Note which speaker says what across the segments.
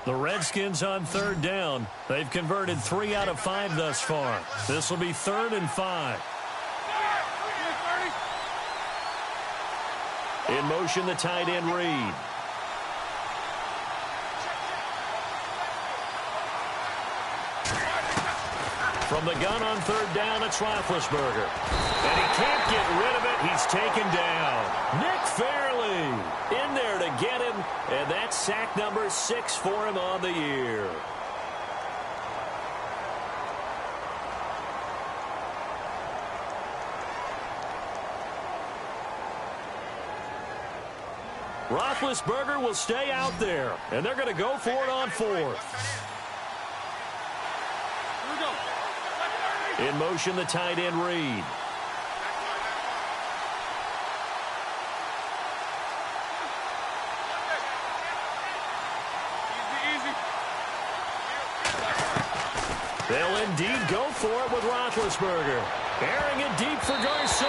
Speaker 1: The Redskins on third down. They've converted 3 out of 5 thus far. This will be 3rd and 5. In motion, the tight end Reed. From the gun on third down, it's Roethlisberger. And he can't get rid of it. He's taken down. Nick Fairley in there to get him. And that's sack number 6 for him on the year. Roethlisberger will stay out there. And they're going to go for it on 4th. In motion, the tight end Reed. They'll indeed go for it with Roethlisberger. Airing it deep for Garcon.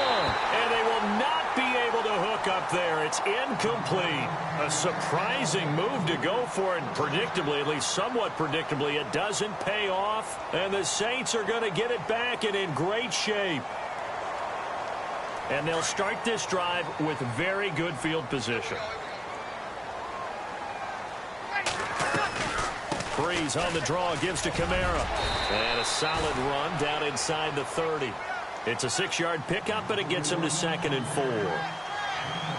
Speaker 1: And they will not be able to hook up there. It's incomplete. A surprising move to go for it. Predictably, at least somewhat predictably, it doesn't pay off. And the Saints are going to get it back and in great shape. And they'll start this drive with very good field position. Freeze on the draw, gives to Kamara. And a solid run down inside the 30. It's a 6-yard pickup, and it gets him to 2nd and 4.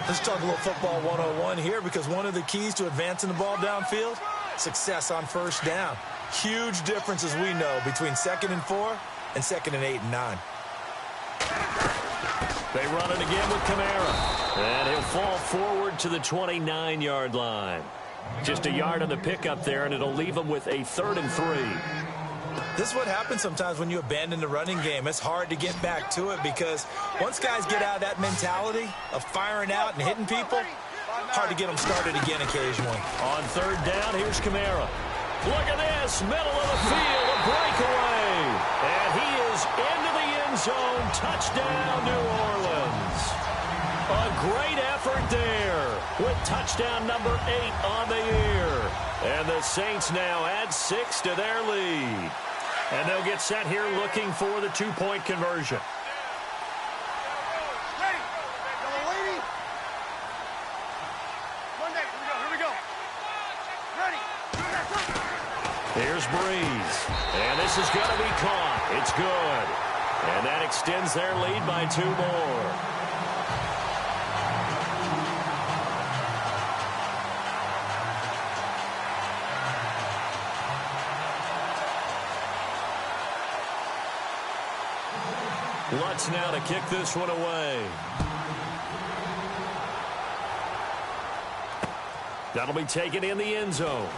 Speaker 2: Let's talk a little football 101 here, because one of the keys to advancing the ball downfield, success on first down. Huge difference, as we know, between 2nd and 4 and 2nd and 8 and 9.
Speaker 1: They run it again with Kamara. And he'll fall forward to the 29-yard line. Just a yard on the pickup there, and it'll leave him with a 3rd and 3.
Speaker 2: This is what happens sometimes when you abandon the running game. It's hard to get back to it because once guys get out of that mentality of firing out and hitting people, hard to get them started again occasionally.
Speaker 1: On third down, here's Kamara. Look at this, middle of the field, a breakaway. And he is into the end zone. Touchdown, New Orleans. A great effort there with touchdown number 8 on the year. And the Saints now add 6 to their lead. And they'll get set here looking for the 2-point conversion.
Speaker 3: Ready. Yellow lady. Monday. Here we go. Ready.
Speaker 1: Here's Breeze. And this is going to be caught. It's good. And that extends their lead by 2 more. Lutz now to kick this one away. That'll be taken in the end zone.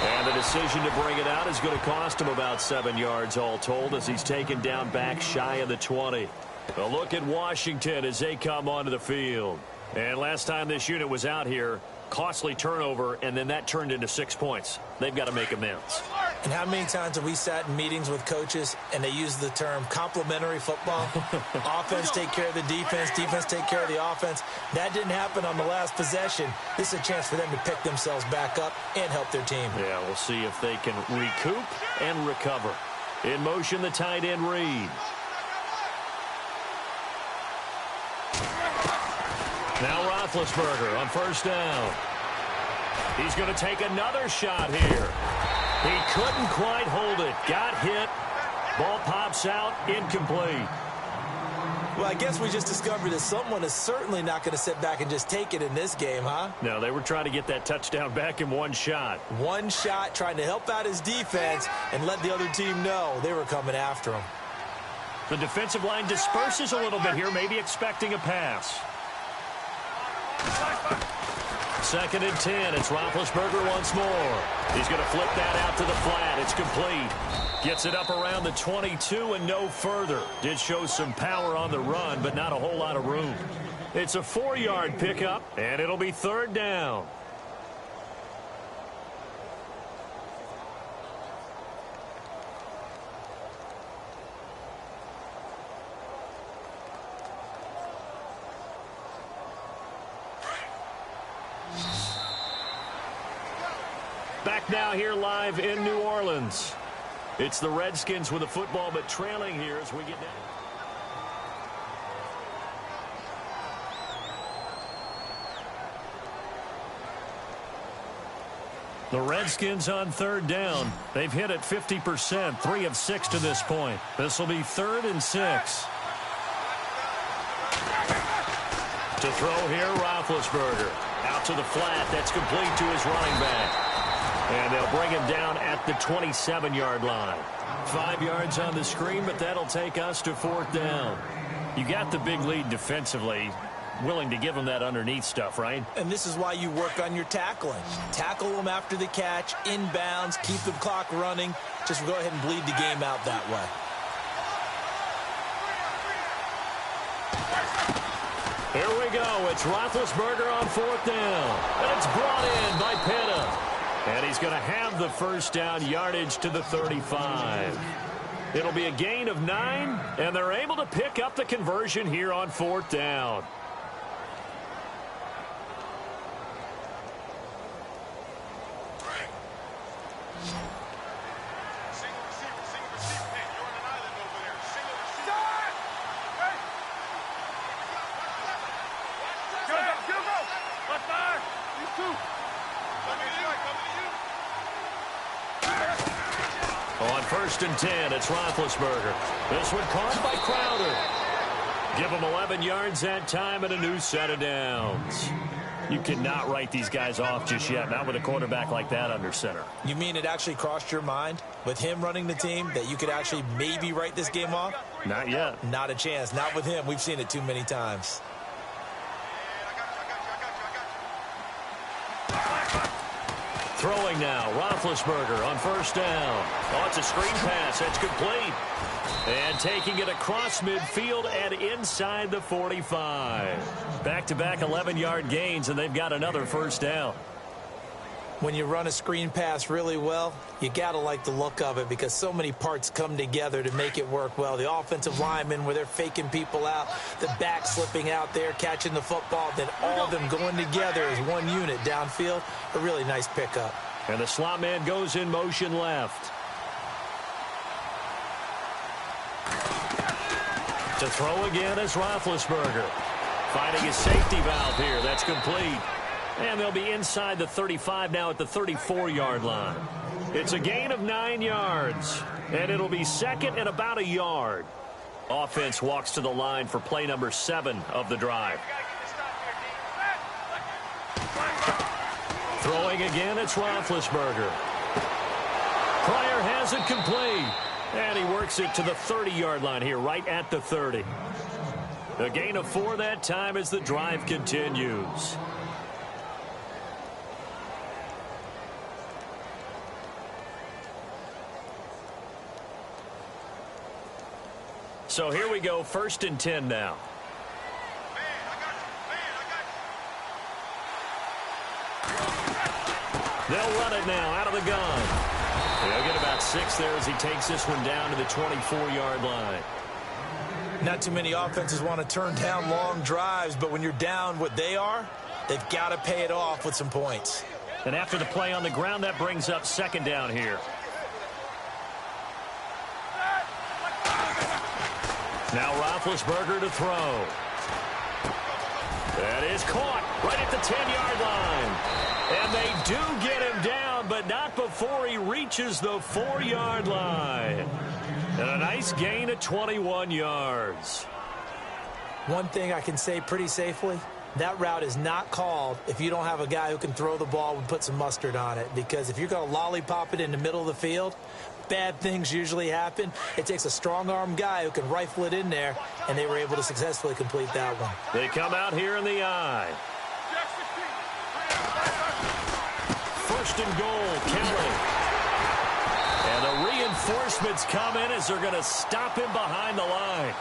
Speaker 1: And the decision to bring it out is going to cost him about 7 yards all told as he's taken down back shy of the 20. A look at Washington as they come onto the field. And last time this unit was out here, costly turnover, and then that turned into 6 points. They've got to make amends.
Speaker 2: And how many times have we sat in meetings with coaches and they use the term complementary football? Offense take care of the defense, defense take care of the offense. That didn't happen on the last possession. This is a chance for them to pick themselves back up and help their team.
Speaker 1: Yeah, we'll see if they can recoup and recover. In motion, the tight end Reed. Now Roethlisberger on first down. He's going to take another shot here. He couldn't quite hold it. Got hit. Ball pops out. Incomplete.
Speaker 2: Well, I guess we just discovered that someone is certainly not going to sit back and just take it in this game, huh?
Speaker 1: No, they were trying to get that touchdown back in one shot.
Speaker 2: One shot, trying to help out his defense and let the other team know they were coming after him.
Speaker 1: The defensive line disperses a little bit here, maybe expecting a pass. 2nd and 10. It's Roethlisberger once more. He's going to flip that out to the flat. It's complete. Gets it up around the 22 and no further. Did show some power on the run, but not a whole lot of room. It's a 4-yard pickup, and it'll be 3rd down. back now here live in New Orleans. It's the Redskins with the football, but trailing here as we get down. The Redskins on third down. They've hit it 50%, 3 of 6 to this point. This will be 3rd and 6. To throw here, Roethlisberger. Out to the flat. That's complete to his running back. And they'll bring him down at the 27-yard line. 5 yards on the screen, but that'll take us to 4th down. You got the big lead defensively. Willing to give them that underneath stuff, right?
Speaker 2: And this is why you work on your tackling. Tackle them after the catch, inbounds, keep the clock running. Just go ahead and bleed the game out that way.
Speaker 1: Here we go. It's Roethlisberger on 4th down. And it's brought in by Pitta. And he's going to have the first down, yardage to the 35. It'll be a gain of 9, and they're able to pick up the conversion here on 4th down. On 1st and 10, it's Roethlisberger. This one caught by Crowder. Give him 11 yards that time and a new set of downs. You cannot write these guys off just yet, not with a quarterback like that under center.
Speaker 2: You mean it actually crossed your mind with him running the team that you could actually maybe write this game off?
Speaker 1: Not yet.
Speaker 2: Not a chance. Not with him. We've seen it too many times.
Speaker 1: Throwing now, Roethlisberger on 1st down. Oh, it's a screen pass. That's complete. And taking it across midfield and inside the 45. Back-to-back 11-yard gains, and they've got another 1st down.
Speaker 2: When you run a screen pass really well, you got to like the look of it because so many parts come together to make it work well. The offensive linemen where they're faking people out, the back slipping out there, catching the football, then all of them going together as one unit downfield. A really nice pickup.
Speaker 1: And the slot man goes in motion left. To throw again is Roethlisberger. Finding his safety valve here. That's complete. And they'll be inside the 35 now at the 34-yard line. It's a gain of 9 yards. And it'll be 2nd and about a yard. Offense walks to the line for play number 7 of the drive. Throwing again, it's Roethlisberger. Pryor has it complete. And he works it to the 30-yard line here, right at the 30. A gain of 4 that time as the drive continues. So here we go, 1st and 10 now. They'll run it now out of the gun. They'll get about 6 there as he takes this one down to the 24-yard line.
Speaker 2: Not too many offenses want to turn down long drives, but when you're down what they are, they've got to pay it off with some points.
Speaker 1: And after the play on the ground, that brings up 2nd down here. Now Roethlisberger to throw. That is caught right at the 10-yard line. And they do get him down, but not before he reaches the 4-yard line. And a nice gain of 21 yards.
Speaker 2: One thing I can say pretty safely, that route is not called if you don't have a guy who can throw the ball and put some mustard on it. Because if you're going to lollipop it in the middle of the field, bad things usually happen. It takes a strong-arm guy who can rifle it in there, and they were able to successfully complete that one.
Speaker 1: They come out here in the eye. 1st and goal, Kelly. And the reinforcements come in as they're going to stop him behind the line.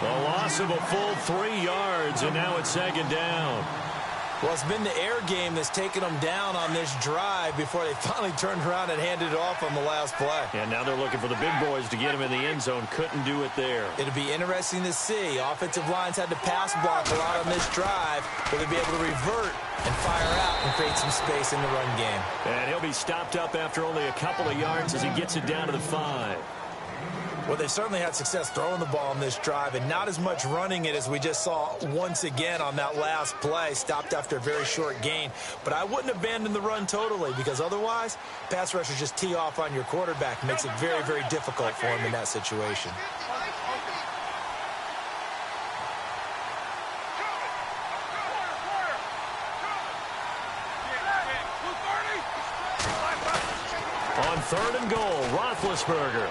Speaker 1: The loss of a full 3 yards, and now it's 2nd down.
Speaker 2: Well, it's been the air game that's taken them down on this drive before they finally turned around and handed it off on the last play.
Speaker 1: And now they're looking for the big boys to get him in the end zone. Couldn't do it there.
Speaker 2: It'll be interesting to see. Offensive lines had to pass block a lot on this drive. Will they be able to revert and fire out and create some space in the run game?
Speaker 1: And he'll be stopped up after only a couple of yards as he gets it down to the 5.
Speaker 2: Well, they certainly had success throwing the ball on this drive and not as much running it as we just saw once again on that last play. Stopped after a very short gain. But I wouldn't abandon the run totally because otherwise, pass rushers just tee off on your quarterback. Makes it very, very difficult for him in that situation.
Speaker 1: On 3rd and goal, Roethlisberger.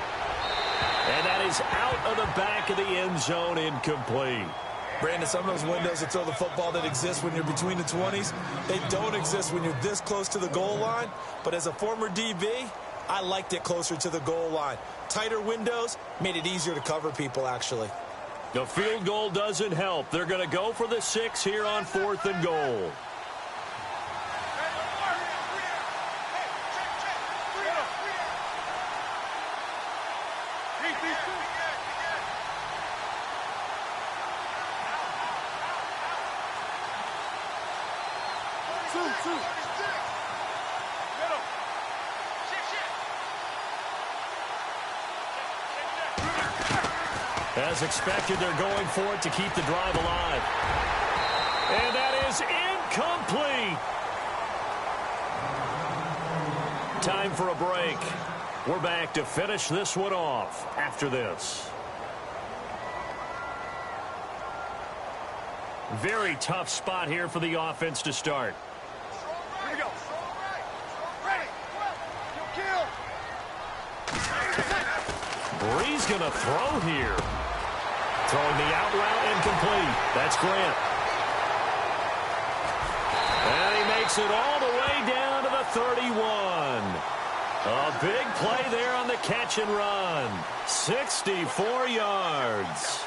Speaker 1: And that is out of the back of the end zone, incomplete.
Speaker 2: Brandon, some of those windows that throw the football that exist when you're between the 20s, they don't exist when you're this close to the goal line. But as a former DB, I liked it closer to the goal line. Tighter windows made it easier to cover people, actually.
Speaker 1: The field goal doesn't help. They're going to go for the 6 here on 4th and goal. As expected, they're going for it to keep the drive alive. And that is incomplete. Time for a break. We're back to finish this one off after this. Very tough spot here for the offense to start.
Speaker 3: Here we go. Ready. Kill.
Speaker 1: Bree's going to throw here. Throwing the out route incomplete. That's Grant. And he makes it all the way down to the 31. A big play there on the catch and run. 64 yards.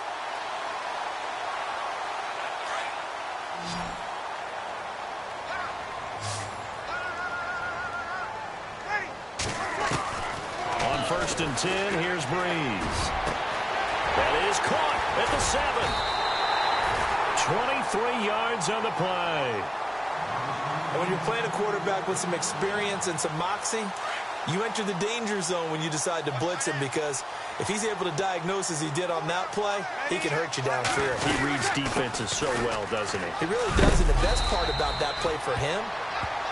Speaker 1: On 1st and 10, here's Breeze. That is caught at the 7. 23 yards on the play.
Speaker 2: And when you're playing a quarterback with some experience and some moxie, you enter the danger zone when you decide to blitz him, because if he's able to diagnose as he did on that play, he can hurt you downfield.
Speaker 1: He reads defenses so well, doesn't he?
Speaker 2: He really does, and the best part about that play for him,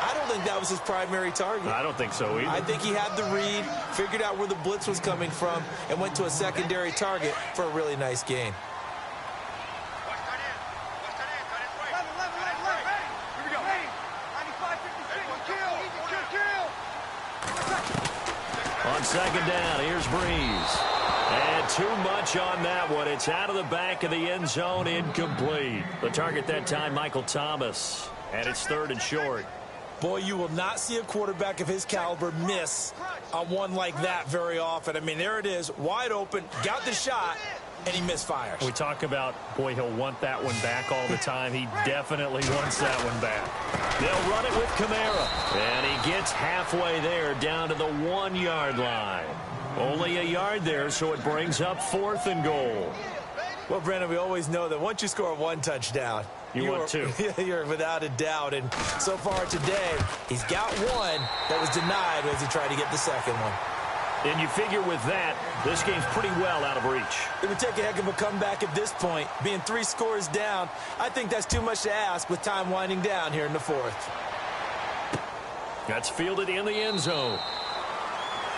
Speaker 2: I don't think that was his primary target.
Speaker 1: I don't think so either.
Speaker 2: I think he had the read, figured out where the blitz was coming from, and went to a secondary target for a really nice gain.
Speaker 1: On 2nd down, here's Breeze. And too much on that one. It's out of the back of the end zone, incomplete. The target that time, Michael Thomas. And it's 3rd and short.
Speaker 2: Boy, you will not see a quarterback of his caliber miss on one like that very often. I mean, there it is, wide open, got the shot, and he misfires.
Speaker 1: We talk about, boy, he'll want that one back all the time. He definitely wants that one back. They'll run it with Kamara. And he gets halfway there, down to the 1-yard line. Only a yard there, so it brings up 4th and goal.
Speaker 2: Well, Brandon, we always know that once you score one touchdown,
Speaker 1: you want two.
Speaker 2: You're without a doubt. And so far today, he's got one that was denied as he tried to get the second one.
Speaker 1: And you figure with that, this game's pretty well out of reach.
Speaker 2: It would take a heck of a comeback at this point. Being 3 scores down, I think that's too much to ask with time winding down here in the 4th.
Speaker 1: That's fielded in the end zone.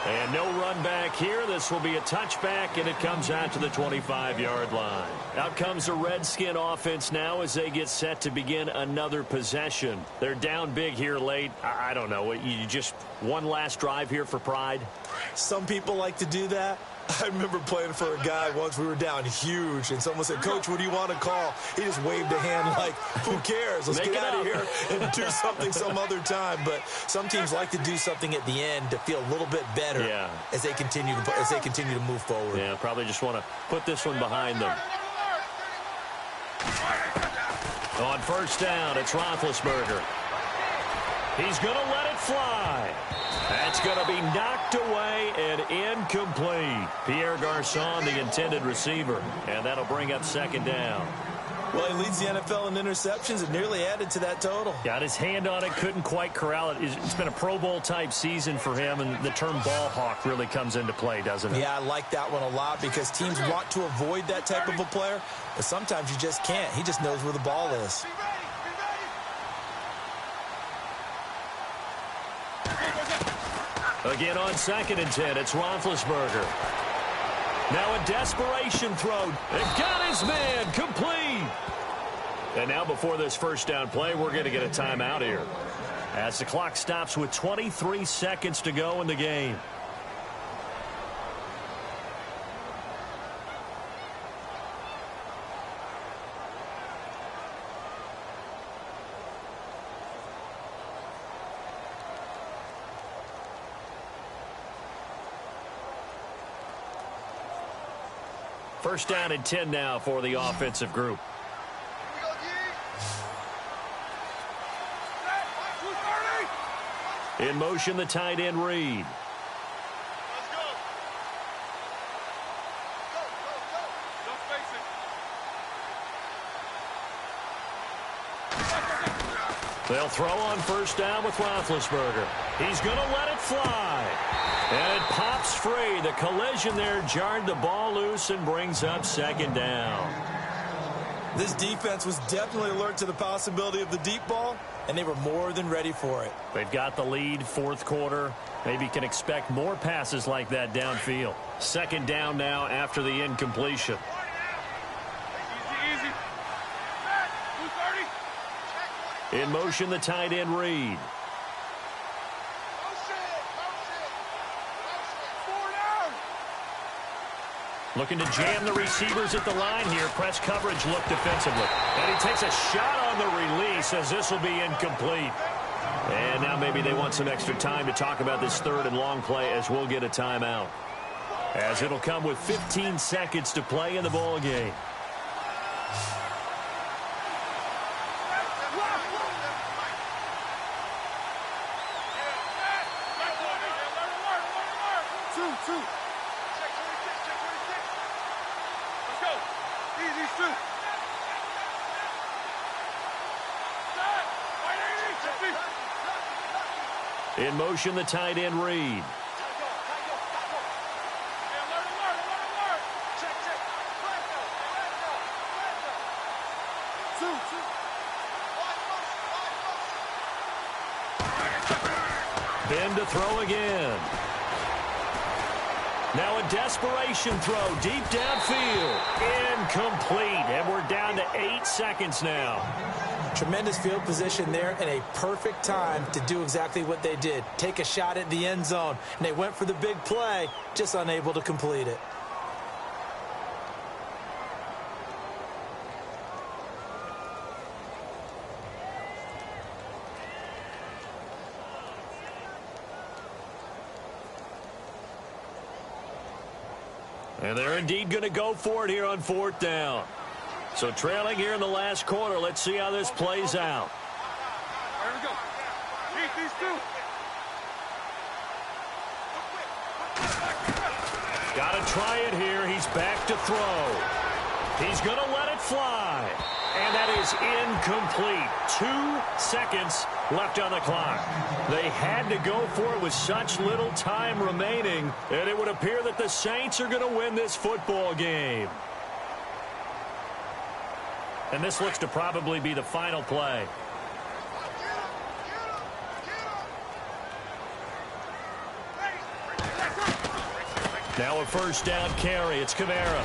Speaker 1: And no run back here. This will be a touchback, and it comes out to the 25-yard line. Out comes the Redskin offense now as they get set to begin another possession. They're down big here late. I don't know. You just one last drive here for pride?
Speaker 2: Some people like to do that. I remember playing for a guy once. We were down huge, and someone said, "Coach, what do you want to call?" He just waved a hand like, who cares? Let's get out of here and do something some other time. But some teams like to do something at the end to feel a little bit better as they continue to move forward.
Speaker 1: Yeah, probably just want to put this one behind them. On first down, it's Roethlisberger. He's going to let it fly. That's going to be knocked away and incomplete. Pierre Garçon, the intended receiver, and that'll bring up second down.
Speaker 2: Well, he leads the NFL in interceptions and nearly added to that total.
Speaker 1: Got his hand on it, couldn't quite corral it. It's been a Pro Bowl-type season for him, and the term ball hawk really comes into play, doesn't it?
Speaker 2: Yeah, I like that one a lot because teams want to avoid that type of a player, but sometimes you just can't. He just knows where the ball is.
Speaker 1: Again on 2nd and 10, it's Roethlisberger. Now a desperation throw. It got his man complete. And now before this first down play, we're going to get a timeout here, as the clock stops with 23 seconds to go in the game. First down and 10 now for the offensive group. In motion, the tight end Reed.
Speaker 3: Let's go. Go. Don't face it.
Speaker 1: They'll throw on first down with Roethlisberger. He's going to let it fly. And it pops free. The collision there jarred the ball loose and brings up second down.
Speaker 2: This defense was definitely alert to the possibility of the deep ball, and they were more than ready for it.
Speaker 1: They've got the lead, fourth quarter. Maybe can expect more passes like that downfield. Second down now after the incompletion.
Speaker 3: Easy. Who's 30?
Speaker 1: In motion, the tight end Reed. Looking to jam the receivers at the line here. Press coverage look defensively. And he takes a shot on the release as this will be incomplete. And now maybe they want some extra time to talk about this third and long play, as we'll get a timeout, as it'll come with 15 seconds to play in the ball game. In motion, the tight end Reed. Ben to throw again. Now a desperation throw deep downfield. Incomplete. And we're down to 8 seconds now.
Speaker 2: Tremendous field position there and a perfect time to do exactly what they did. Take a shot at the end zone. And they went for the big play, just unable to complete it.
Speaker 1: And they're indeed going to go for it here on fourth down. So trailing here in the last quarter. Let's see how this plays out.
Speaker 3: There we go. Beat these two.
Speaker 1: Got to try it here. He's back to throw. He's going to let it fly. And that is incomplete. 2 seconds left on the clock. They had to go for it with such little time remaining, and it would appear that the Saints are going to win this football game. And this looks to probably be the final play. Now a first down carry. It's Kamara.